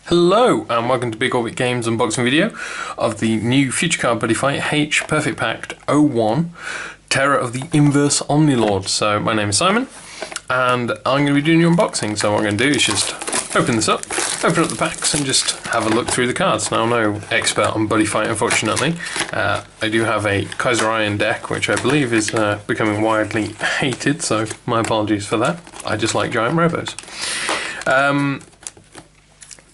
Hello and welcome to Big Orbit Games unboxing video of the new future card Buddyfight H-PP01 Terror of the Inverse Omni Lord. So my name is Simon and I'm going to be doing your unboxing. So what I'm going to do is just open this up, open up the packs and just have a look through the cards. Now I'm no expert on Buddyfight, unfortunately. I do have a Kaiser Iron deck which I believe is becoming widely hated, so my apologies for that. I just like giant robos.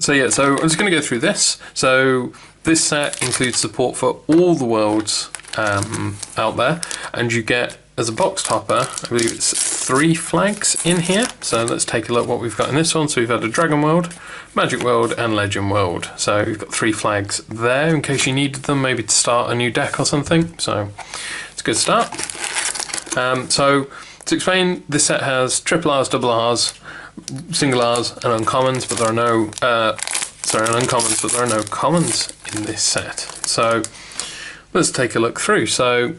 So I'm just going to go through this. So this set includes support for all the worlds out there, and you get, as a box topper, I believe it's 3 flags in here. So let's take a look what we've got in this one. So we've had a Dragon World, Magic World and Legend World. So we've got 3 flags there in case you needed them, maybe to start a new deck or something. So it's a good start. So to explain, this set has triple R's, double R's, single R's and uncommons, but there are no uncommons, but there are no commons in this set. So let's take a look through. So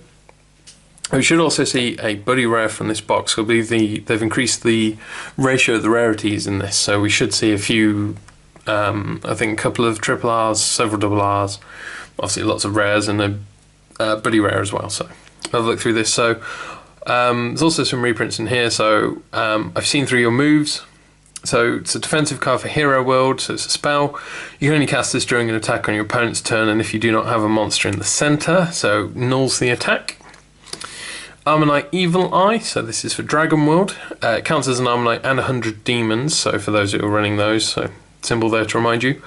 we should also see a Buddy rare from this box. I believe they've increased the ratio of the rarities in this, so we should see a few, I think a couple of triple R's, several double R's, obviously lots of rares and a Buddy rare as well. So I'll look through this. So there's also some reprints in here. So I've seen through your moves. So it's a defensive card for Hero World, so it's a spell. You can only cast this during an attack on your opponent's turn, and if you do not have a monster in the center, so nulls the attack. Armonite Evil Eye, so this is for Dragon World. It counts as an Armonite and 100 demons, so for those who are running those, so symbol there to remind you.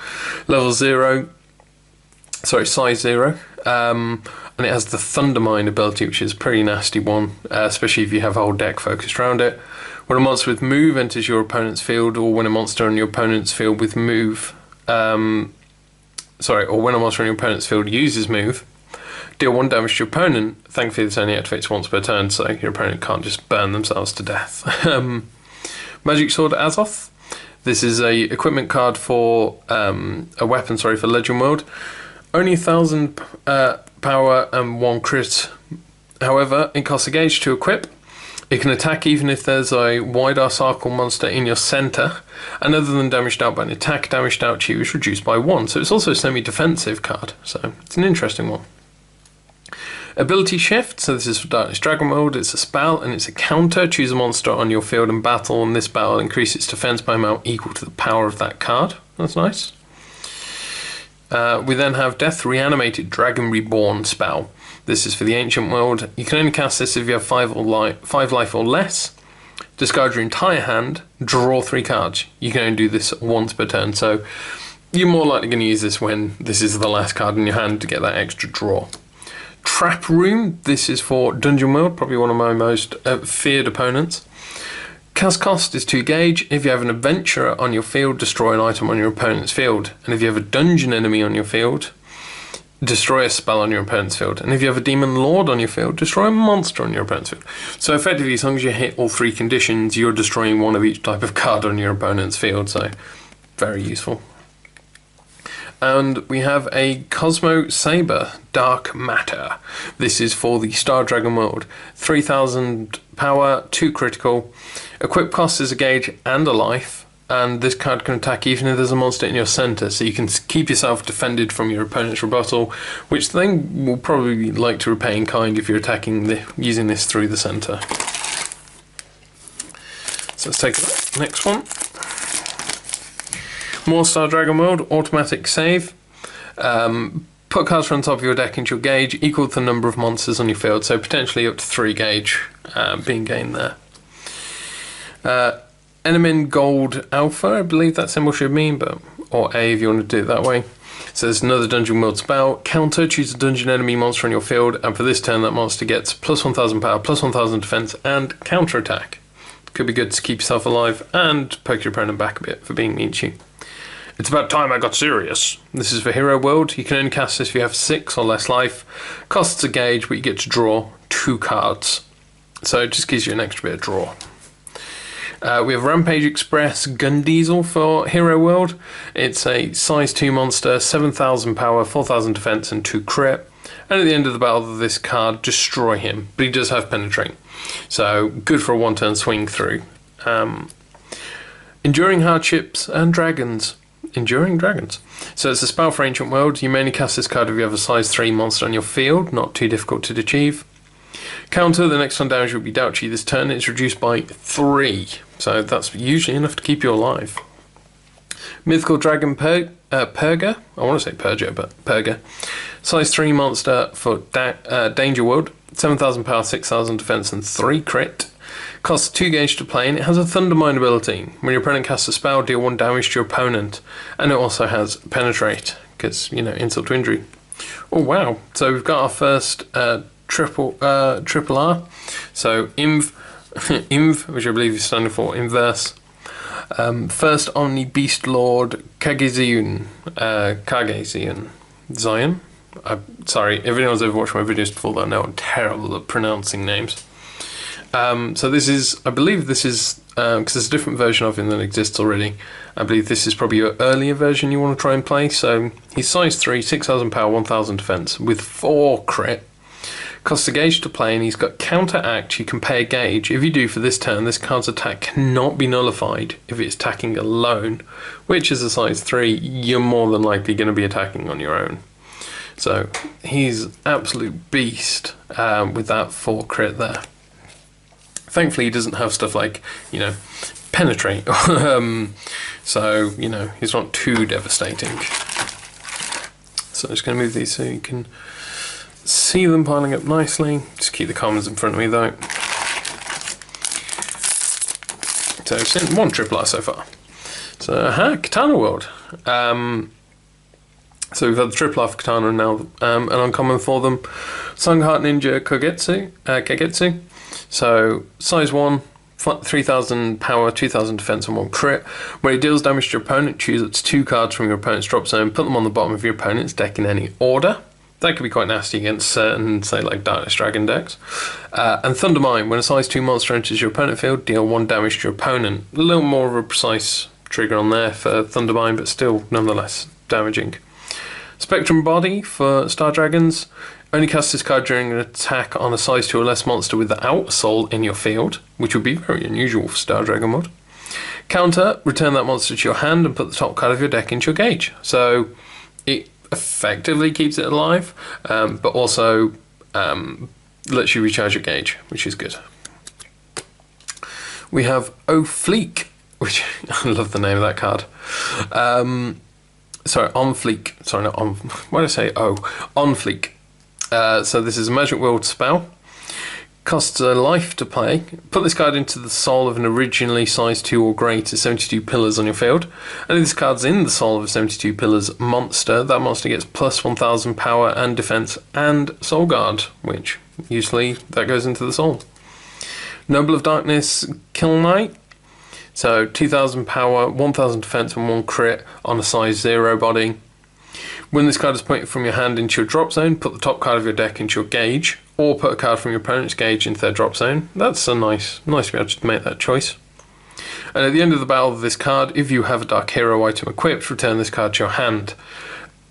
Size 0. And it has the Thundermine ability, which is a pretty nasty one, especially if you have a whole deck focused around it. When a monster with move enters your opponent's field, or when a monster on your opponent's field with move, or when a monster on your opponent's field uses move, deal 1 damage to your opponent. Thankfully this only activates once per turn, so your opponent can't just burn themselves to death. Magic Sword Azoth. This is a equipment card for a weapon, for Legend World. Only 1000 power and 1 crit. However, it costs a gauge to equip. It can attack even if there's a wider circle monster in your center, and other than damaged out by an attack, damaged out to you is reduced by 1. So it's also a semi-defensive card, so it's an interesting one. Ability Shift, so this is for Darkness Dragon World. It's a spell and it's a counter. Choose a monster on your field in battle, and this battle increases its defense by amount equal to the power of that card. That's nice. We then have Death Reanimated Dragon Reborn spell. This is for the Ancient World. You can only cast this if you have 5 life or less. Discard your entire hand, draw 3 cards. You can only do this once per turn, so you're more likely going to use this when this is the last card in your hand to get that extra draw. Trap Room, this is for Dungeon World, probably one of my most feared opponents. Cast cost is 2 gauge. If you have an adventurer on your field, destroy an item on your opponent's field. And if you have a dungeon enemy on your field, destroy a spell on your opponent's field. And if you have a demon lord on your field, destroy a monster on your opponent's field. So effectively, as long as you hit all 3 conditions, you're destroying 1 of each type of card on your opponent's field. So very useful. And we have a Cosmo Saber Dark Matter. This is for the Star Dragon World. 3000 power, 2 critical. Equip cost is a gauge and a life, and this card can attack even if there's a monster in your center, so you can keep yourself defended from your opponent's rebuttal, which then will probably like to repay in kind if you're attacking using this through the center. So let's take the next one. More Star Dragon World, automatic save. Put cards from the top of your deck into your gauge equal to the number of monsters on your field, so potentially up to 3 gauge being gained there. Enemin Gold Alpha, I believe that symbol should mean, or A if you want to do it that way. So there's another Dungeon World spell. Counter, choose a dungeon enemy monster on your field, and for this turn that monster gets plus 1000 power, plus 1000 defense, and counter attack. Could be good to keep yourself alive and poke your opponent back a bit for being mean to you. It's about time I got serious. This is for Hero World. You can only cast this if you have 6 or less life. Costs a gauge, but you get to draw 2 cards. So it just gives you an extra bit of draw. We have Rampage Express Gun Diesel for Hero World. It's a size 2 monster, 7000 power, 4000 defense and 2 crit. And at the end of the battle, this card, destroy him. But he does have Penetrate. So good for a 1-turn swing through. Enduring Hardships and Dragons. Enduring Dragons. So it's a spell for Ancient World. You mainly cast this card if you have a size 3 monster on your field, not too difficult to achieve. Counter, the next one damage will be dealt to you this turn. It's reduced by 3, so that's usually enough to keep you alive. Mythical Dragon Purga. I want to say Purger, but Purga. Size 3 monster for Danger World. 7,000 power, 6,000 defense, and 3 crit. Costs 2 gauge to play, and it has a Thundermine ability. When your opponent casts a spell, deal 1 damage to your opponent. And it also has Penetrate, because, you know, insult to injury. Oh, wow. So we've got our first triple R. So Inv, which I believe is standing for Inverse. First Omni Beast Lord Kagezion. Zion. Sorry, if anyone's ever watched my videos before, they'll know I'm terrible at pronouncing names. So this is, I believe this is, because there's a different version of him that exists already. I believe this is probably your earlier version you want to try and play. So he's size 3, 6,000 power, 1,000 defense with 4 crit. Costs a gauge to play, and he's got counteract. You can pay a gauge. If you do for this turn, this card's attack cannot be nullified if it's attacking alone, which is a size 3. You're more than likely going to be attacking on your own. So he's absolute beast with that 4 crit there. Thankfully, he doesn't have stuff like, you know, Penetrate. So, you know, he's not too devastating. So I'm just going to move these so you can see them piling up nicely. Just keep the commons in front of me, though. So I've seen 1 triple R so far. So, Katana World. So we've had the triple R for Katana and now an uncommon for them. Sungheart Ninja Kagetsu. So size 1, 3,000 power, 2,000 defense, and 1 crit. When it deals damage to your opponent, choose up to 2 cards from your opponent's drop zone, put them on the bottom of your opponent's deck in any order. That could be quite nasty against certain, say, like Darkness Dragon decks. And Thundermine, when a size 2 monster enters your opponent field, deal 1 damage to your opponent. A little more of a precise trigger on there for Thundermine, but still nonetheless damaging. Spectrum Body for Star Dragons. Only cast this card during an attack on a size 2 or less monster without a soul in your field, which would be very unusual for Star Dragon mod. Counter, return that monster to your hand and put the top card of your deck into your gauge. So it effectively keeps it alive, but also lets you recharge your gauge, which is good. We have Fleek, which I love the name of that card. Sorry, On Fleek. Sorry, not on. Why did I say On Fleek. So this is a Magic World spell. Costs a life to play. Put this card into the soul of an originally size 2 or greater 72 pillars on your field. And if this card's in the soul of a 72 pillars monster, that monster gets plus 1,000 power and defense and soul guard, which usually that goes into the soul. Noble of Darkness Kill Knight. So 2,000 power, 1,000 defense, and 1 crit on a size 0 body. When this card is pointed from your hand into your drop zone, put the top card of your deck into your gauge, or put a card from your opponent's gauge into their drop zone. That's a nice to be able to make that choice. And at the end of the battle of this card, if you have a Dark Hero item equipped, return this card to your hand.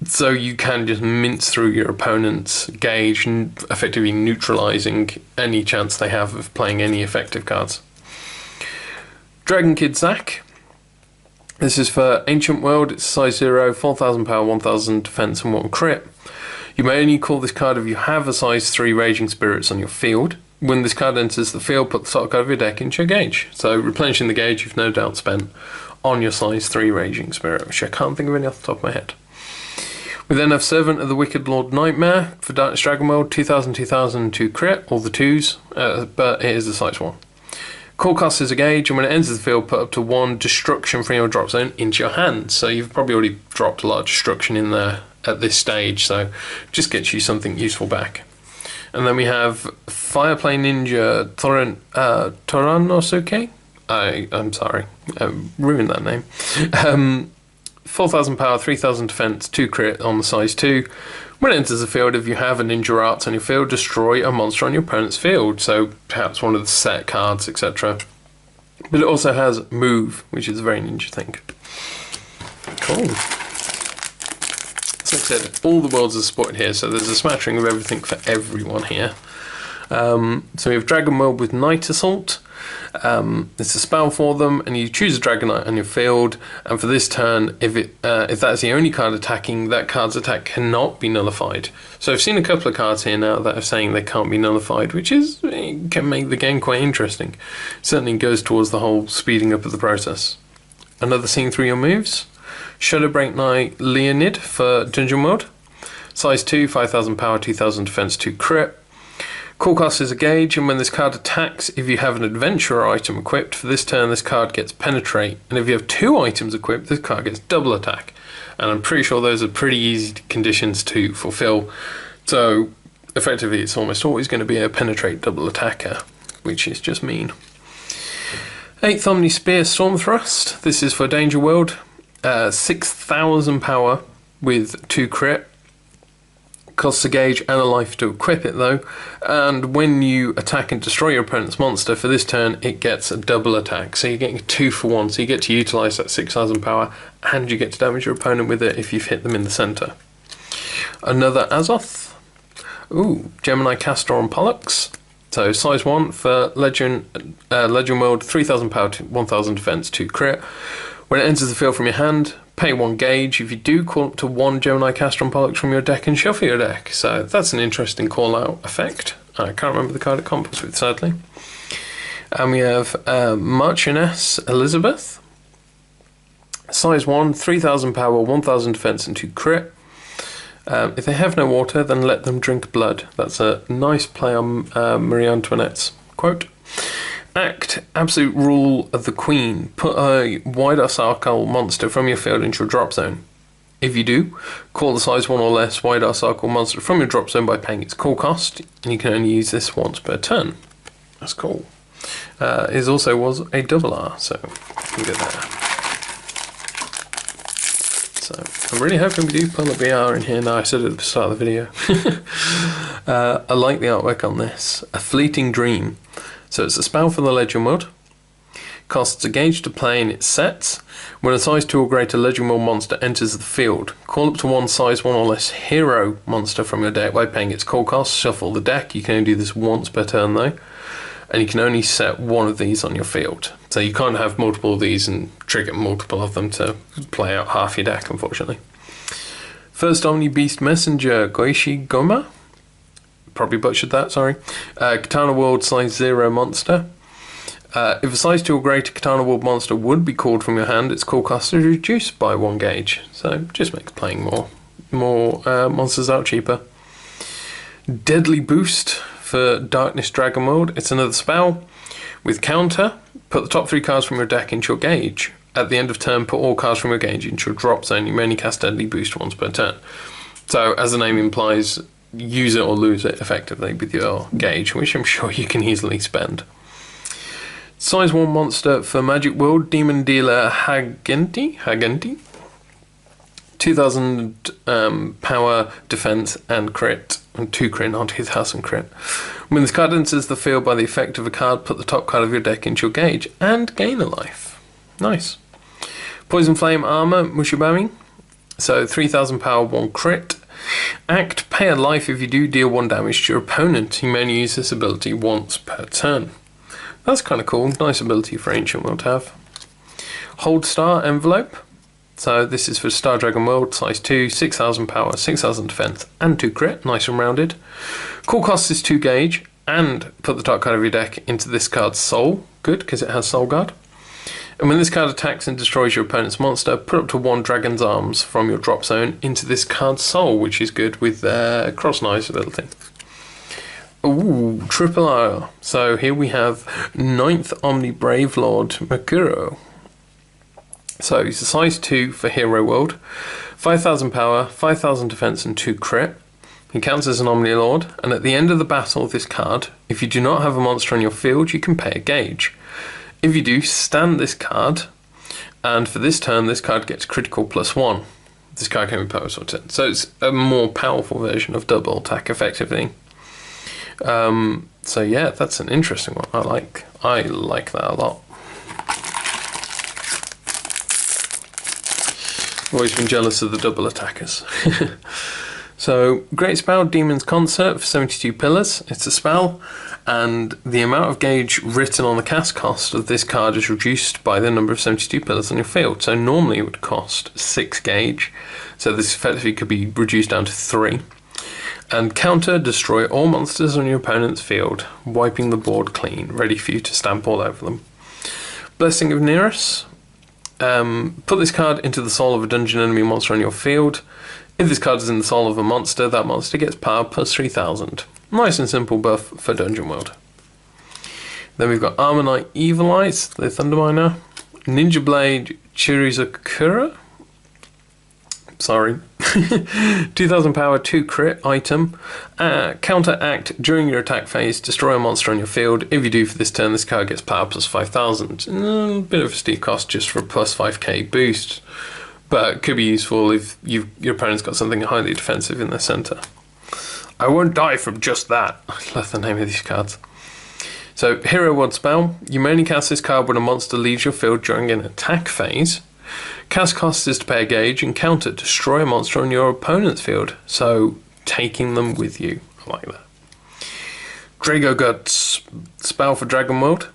So you can just mince through your opponent's gauge, effectively neutralising any chance they have of playing any effective cards. Dragon Kid Zack. This is for Ancient World. It's size 0, 4,000 power, 1,000 defense, and 1 crit. You may only call this card if you have a size 3 Raging Spirits on your field. When this card enters the field, put the top card of your deck into your gauge. So replenishing the gauge you've no doubt spent on your size 3 Raging Spirit, which I can't think of any off the top of my head. We then have Servant of the Wicked Lord Nightmare for Darkness Dragon World. 2,000, 2,000, 2 crit, all the 2s, but it is a size 1. Core cost is a gauge, and when it enters the field, put up to 1 destruction from your drop zone into your hand. So you've probably already dropped a lot of destruction in there at this stage, so just gets you something useful back. And then we have Fireplay Ninja Toranosuke. I'm sorry, I ruined that name. 4,000 power, 3,000 defense, 2 crit on the size 2. When it enters the field, if you have a Ninja Arts on your field, destroy a monster on your opponent's field. So perhaps one of the set cards, etc. But it also has Move, which is a very ninja thing. Cool. So like I said, all the worlds are supported here, so there's a smattering of everything for everyone here. So we have Dragon World with Night Assault. It's a spell for them, and you choose a Dragonite on your field, and for this turn, if that's the only card attacking, that card's attack cannot be nullified. So I've seen a couple of cards here now that are saying they can't be nullified, which can make the game quite interesting. Certainly goes towards the whole speeding up of the process. Another seeing through your moves. Shadowbreak Knight Leonid for Dungeon World. Size 2, 5000 power, 2000 defense, 2 crit. Core cost is a gauge, and when this card attacks, if you have an adventurer item equipped, for this turn this card gets penetrate, and if you have 2 items equipped, this card gets double attack. And I'm pretty sure those are pretty easy conditions to fulfill, so effectively it's almost always going to be a penetrate double attacker, which is just mean. 8th Omni Spear Storm Thrust. This is for Danger World. 6000 power with 2 crit. Costs a gauge and a life to equip it though, and when you attack and destroy your opponent's monster, for this turn it gets a double attack, so you're getting a 2 for 1, so you get to utilise that 6000 power and you get to damage your opponent with it if you've hit them in the centre. Another Azoth. Ooh, Gemini Castor and Pollux. So size 1 for Legend World, 3000 power, 1000 defense, 2 crit. When it enters the field from your hand, pay 1 gauge. If you do, call up to 1 Gemini Castor and Pollux from your deck and shuffle your deck. So that's an interesting call out effect. I can't remember the card it combos with, sadly. And we have Marchioness Elizabeth. Size 1, 3000 power, 1000 defense and 2 crit. If they have no water, then let them drink blood. That's a nice play on Marie Antoinette's quote. Act Absolute Rule of the Queen. Put a wider circle monster from your field into your drop zone. If you do, call the size 1 or less wider circle monster from your drop zone by paying its call cost, and you can only use this once per turn. That's cool. It also was a double R, so you can go there. So I'm really hoping we do pull a BR in here now. I said it at the start of the video. I like the artwork on this. A Fleeting Dream. So it's a spell for the Legend World. Costs a gauge to play in its sets. When a size 2 or greater Legend World monster enters the field, call up to 1 size 1 or less hero monster from your deck by paying its call cost. Shuffle the deck. You can only do this once per turn though. And you can only set 1 of these on your field. So you can't have multiple of these and trigger multiple of them to play out half your deck, unfortunately. First Omni Beast Messenger Goichi Goma. Probably butchered that, sorry. Katana World size 0 monster. If a size 2 or greater Katana World monster would be called from your hand, its call cost is reduced by 1 gauge. So just makes playing more monsters out cheaper. Deadly Boost for Darkness Dragon World. It's another spell with counter. Put the top 3 cards from your deck into your gauge. At the end of turn, put all cards from your gauge into your drop zone. You may only cast Deadly Boost once per turn. So as the name implies, use it or lose it effectively with your gauge, which I'm sure you can easily spend. Size 1 monster for Magic World, Demon Dealer Hagenti. 2000 power, defense and crit, and 2 crit, not 2000 crit. When this card enters the field by the effect of a card, put the top card of your deck into your gauge and gain a life. Nice. Poison Flame Armor Mushibami. So 3000 power, 1 crit. Act, pay a life if you do deal 1 damage to your opponent. You may only use this ability once per turn. That's kind of cool. Nice ability for Ancient World to have. Hold Star Envelope. So this is for Star Dragon World, size 2, 6000 power, 6000 defense, and 2 crit. Nice and rounded. Call cost is 2 gauge, and put the top card of your deck into this card's soul. Good, because it has Soul Guard. And when this card attacks and destroys your opponent's monster, put up to 1 Dragon's Arms from your drop zone into this card's soul, which is good with Cross Knives ability. Ooh, triple R. So here we have 9th Omni Brave Lord Makuro. So he's a size 2 for Hero World, 5000 power, 5000 defense and 2 crit. He counts as an Omni Lord, and at the end of the battle of this card, if you do not have a monster on your field, you can pay a gauge. If you do, stand this card, and for this turn, this card gets critical +1. This card can be powered or 10. So it's a more powerful version of double attack, effectively. So yeah, that's an interesting one. I like that a lot. Always been jealous of the double attackers. So, Great Spell Demon's Concert for 72 pillars. It's a spell, and the amount of gauge written on the cast cost of this card is reduced by the number of 72 pillars on your field. So normally it would cost 6 gauge, so this effectively could be reduced down to 3. And counter, destroy all monsters on your opponent's field, wiping the board clean, ready for you to stamp all over them. Blessing of Nereus. Put this card into the soul of a dungeon enemy monster on your field. If this card is in the soul of a monster, that monster gets power plus 3000. Nice and simple buff for Dungeon World. Then we've got Armor Knight Evil Eyes, the Thunderminer. Ninja Blade Chirizakura. Sorry. 2000 power, 2 crit item. Counteract during your attack phase, destroy a monster on your field. If you do for this turn, this card gets power plus 5000. A bit of a steep cost just for a plus 5k boost. But it could be useful if your opponent's got something highly defensive in their centre. I won't die from just that. I love the name of these cards. So, Hero Ward spell. You may only cast this card when a monster leaves your field during an attack phase. Cast cost is to pay a gauge, and counter, destroy a monster on your opponent's field. So, taking them with you. I like that. Drago Guts spell for Dragon World.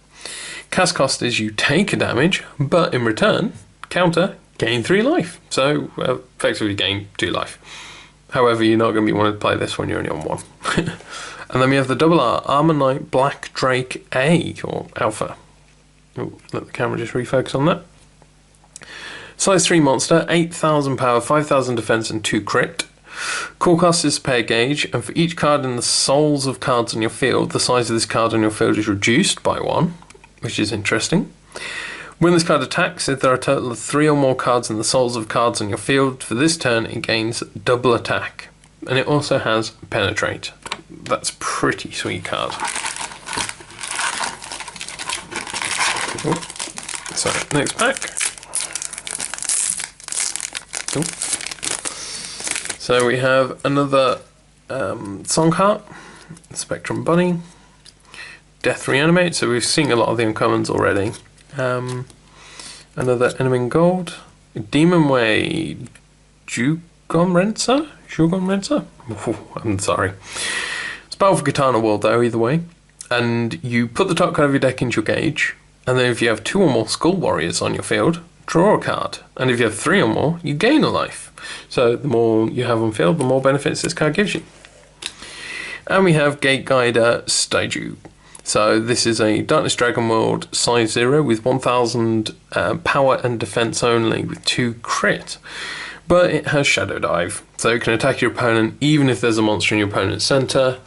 Cast cost is you take a damage, but in return, counter, gain 3 life. So, effectively gain 2 life. However, you're not going to be wanting to play this when you're only on 1. And then we have the double R, Armor Knight Black Drake A, or Alpha. Ooh, let the camera just refocus on that. Size 3 monster, 8000 power, 5000 defense, and 2 crit. Core cost is to pay a gauge, and for each card in the souls of cards on your field, the size of this card on your field is reduced by 1, which is interesting. When this card attacks, if there are a total of 3 or more cards in the souls of cards on your field, for this turn it gains double attack. And it also has Penetrate. That's a pretty sweet card. Oh, so, next pack. Oh. So we have another Song Heart, Spectrum Bunny, Death Reanimate, so we've seen a lot of the uncommons already. Another Enemy in Gold, Demon Way, Jugon Rensa? I'm sorry. Spell for Katana World though, either way. And you put the top card of your deck into your gauge, and then if you have 2 or more Skull Warriors on your field, draw a card. And if you have 3 or more, you gain a life. So the more you have on field, the more benefits this card gives you. And we have Gate Guider Staiju. So this is a Darkness Dragon World size 0 with 1000 power and defense only with 2 crit. But it has Shadow Dive, so it can attack your opponent even if there's a monster in your opponent's centre,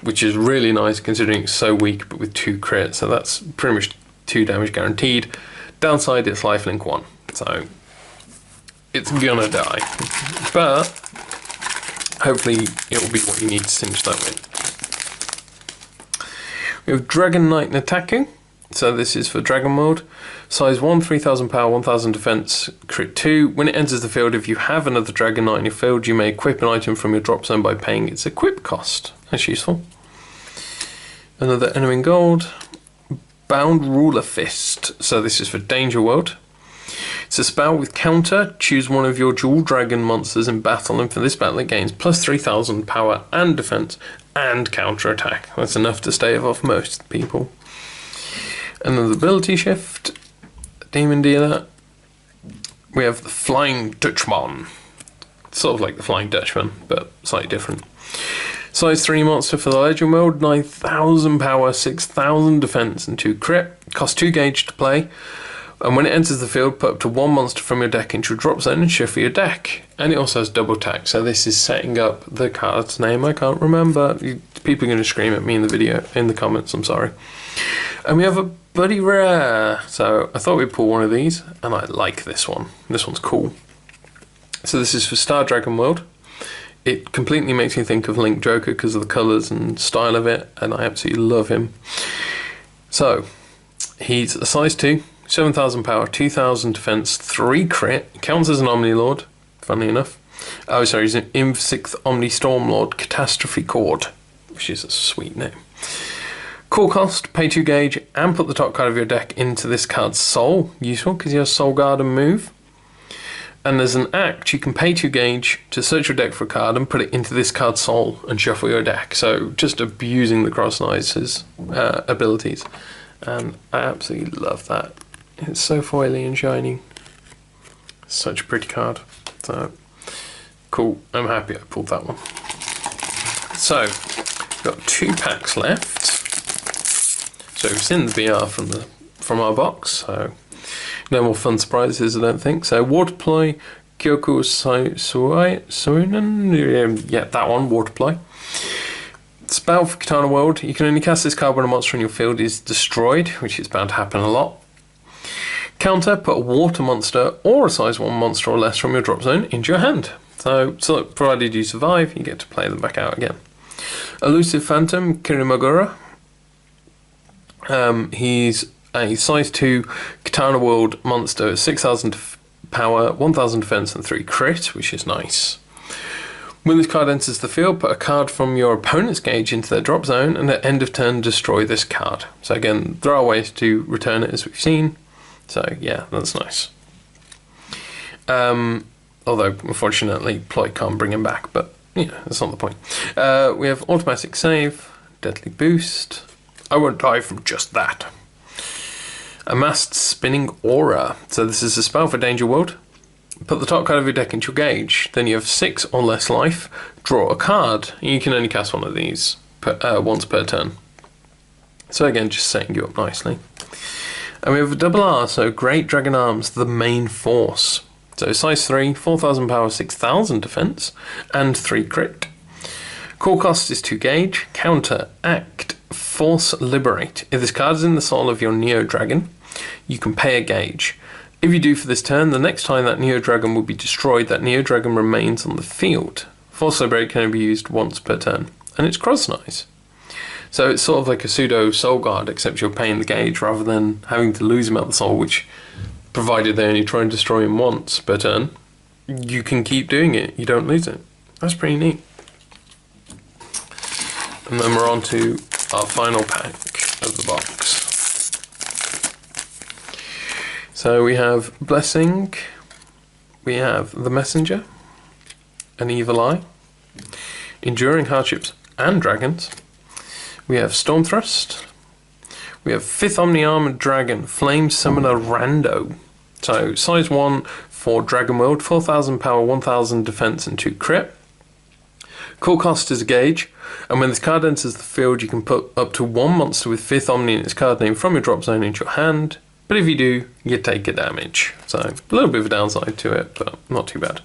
which is really nice considering it's so weak but with 2 crit, so that's pretty much 2 damage guaranteed. Downside, it's lifelink 1, so it's gonna die. But hopefully it will be what you need to cinch that win. We have Dragon Knight Nataku, so this is for Dragon World. Size 1, 3000 power, 1000 defense, crit 2. When it enters the field, if you have another Dragon Knight in your field, you may equip an item from your drop zone by paying its equip cost. That's useful. Another Enemy in Gold. Bound Ruler Fist, so this is for Danger World. It's a spell with counter. Choose one of your dual dragon monsters in battle, and for this battle it gains plus 3000 power and defense and counter attack. That's enough to stave off most people. Another ability shift. Demon Dealer. We have the Flying Dutchman. Sort of like the Flying Dutchman, but slightly different. Size 3 monster for the Legend World. 9000 power, 6000 defense, and 2 crit. Costs 2 gauge to play. And when it enters the field, put up to 1 monster from your deck into a drop zone and shuffle your deck. And it also has double attack, so this is setting up the card's name. I can't remember. People are going to scream at me in the video, in the comments, I'm sorry. And we have a Buddy Rare. So I thought we'd pull one of these, and I like this one. This one's cool. So this is for Star Dragon World. It completely makes me think of Link Joker because of the colours and style of it, and I absolutely love him. So, he's a size 2. 7000 power, 2000 defense, 3 crit. Counts as an Omni Lord, funnily enough. Oh, sorry, he's an Inv 6th Omni Storm Lord, Catastrophe Chord, which is a sweet name. Core cost, pay 2 gauge, and put the top card of your deck into this card's soul. Useful, because he has Soul Guard and move. And as an act, you can pay 2 gauge to search your deck for a card and put it into this card's soul and shuffle your deck. So just abusing the Cross Knight's abilities. And I absolutely love that. It's so foily and shiny. Such a pretty card. So cool. I'm happy I pulled that one. So we've got 2 packs left. So it's in the VR from our box. So no more fun surprises, I don't think. So Waterply, Kyoku Suinen, yeah, that one, Waterply. Spell for Katana World. You can only cast this card when a monster in your field is destroyed, which is bound to happen a lot. Counter, put a water monster or a size 1 monster or less from your drop zone into your hand. So provided you survive, you get to play them back out again. Elusive Phantom, Kirimagura. He's a size 2 Katana World monster, 6,000 power, 1,000 defense and 3 crit, which is nice. When this card enters the field, put a card from your opponent's gauge into their drop zone, and at end of turn, destroy this card. So again, there are ways to return it, as we've seen. So yeah, that's nice. Although, unfortunately, Ploy can't bring him back, but yeah, that's not the point. We have automatic save, deadly boost. I won't die from just that. Amassed Spinning Aura. So this is a spell for Danger World. Put the top card of your deck into your gauge. Then you have 6 or less life. Draw a card. You can only cast one of these once per turn. So again, just setting you up nicely. And we have a double R, so Great Dragon Arms, the main force. So size 3, 4,000 power, 6,000 defense, and 3 crit. Core cost is 2 gauge. Counter, act, force, liberate. If this card is in the soul of your Neo Dragon, you can pay a gauge. If you do for this turn, the next time that Neo Dragon will be destroyed, that Neo Dragon remains on the field. Force Liberate can only be used once per turn, and it's cross-nice. So it's sort of like a pseudo Soul Guard, except you're paying the gauge rather than having to lose him out the soul, which, provided they only try and destroy him once per turn, you can keep doing it, you don't lose it. That's pretty neat. And then we're on to our final pack of the box. So we have Blessing, we have The Messenger, An Evil Eye, Enduring Hardships and Dragons, we have Stormthrust, we have 5th Omni Armored Dragon, Flame Summoner Rando. So size 1 for Dragon World, 4,000 power, 1,000 defense and 2 crit. Core cost is a gauge, and when this card enters the field, you can put up to 1 monster with 5th Omni in its card name from your drop zone into your hand. But if you do, you take a damage. So a little bit of a downside to it, but not too bad.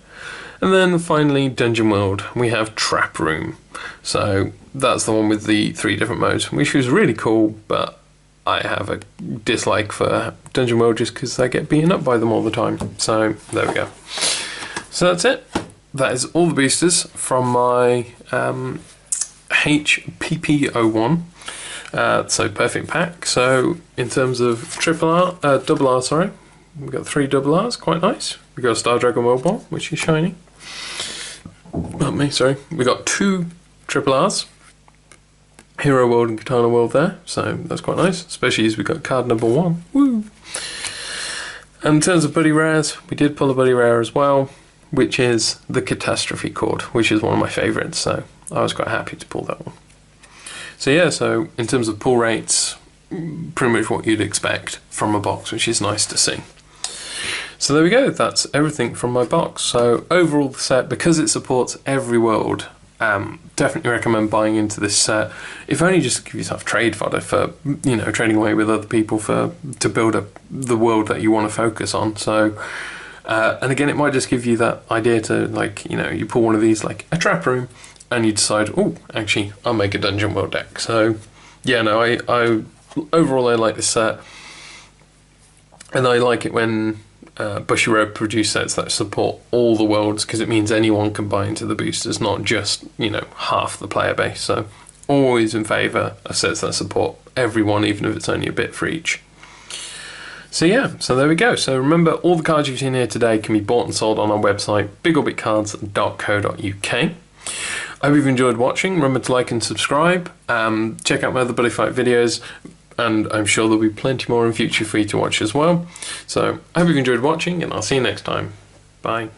And then finally, Dungeon World, we have Trap Room. So that's the one with the 3 different modes, which was really cool, but I have a dislike for Dungeon World just because I get beaten up by them all the time. So there we go. So that's it. That is all the boosters from my H-PP01. So perfect pack. So in terms of double R, sorry, we've got 3 double R's, quite nice. We've got a Star Dragon World Ball, which is shiny. Not me, sorry. We've got 2 triple R's, Hero World and Katana World there, so that's quite nice, especially as we got card number 1. Woo! And in terms of Buddy Rares, we did pull a Buddy Rare as well, which is the Catastrophe Chord, which is one of my favourites, so I was quite happy to pull that one. So yeah, so in terms of pull rates, pretty much what you'd expect from a box, which is nice to see. So there we go, that's everything from my box. So overall the set, because it supports every world, definitely recommend buying into this set, if only just to give yourself trade fodder for, you know, trading away with other people to build up the world that you want to focus on. So and again, it might just give you that idea to, like, you know, you pull one of these, like a Trap Room, and you decide, oh, actually, I'll make a Dungeon World deck. So yeah, no, I overall I like this set, and I like it when Bushiroad produce sets that support all the worlds, because it means anyone can buy into the boosters, not just, you know, half the player base. So always in favour of sets that support everyone, even if it's only a bit for each. So yeah, so there we go. So remember, all the cards you've seen here today can be bought and sold on our website, bigorbitcards.co.uk. I hope you've enjoyed watching. Remember to like and subscribe. Check out my other Buddyfight videos, and I'm sure there'll be plenty more in future for you to watch as well. So I hope you've enjoyed watching, and I'll see you next time. Bye.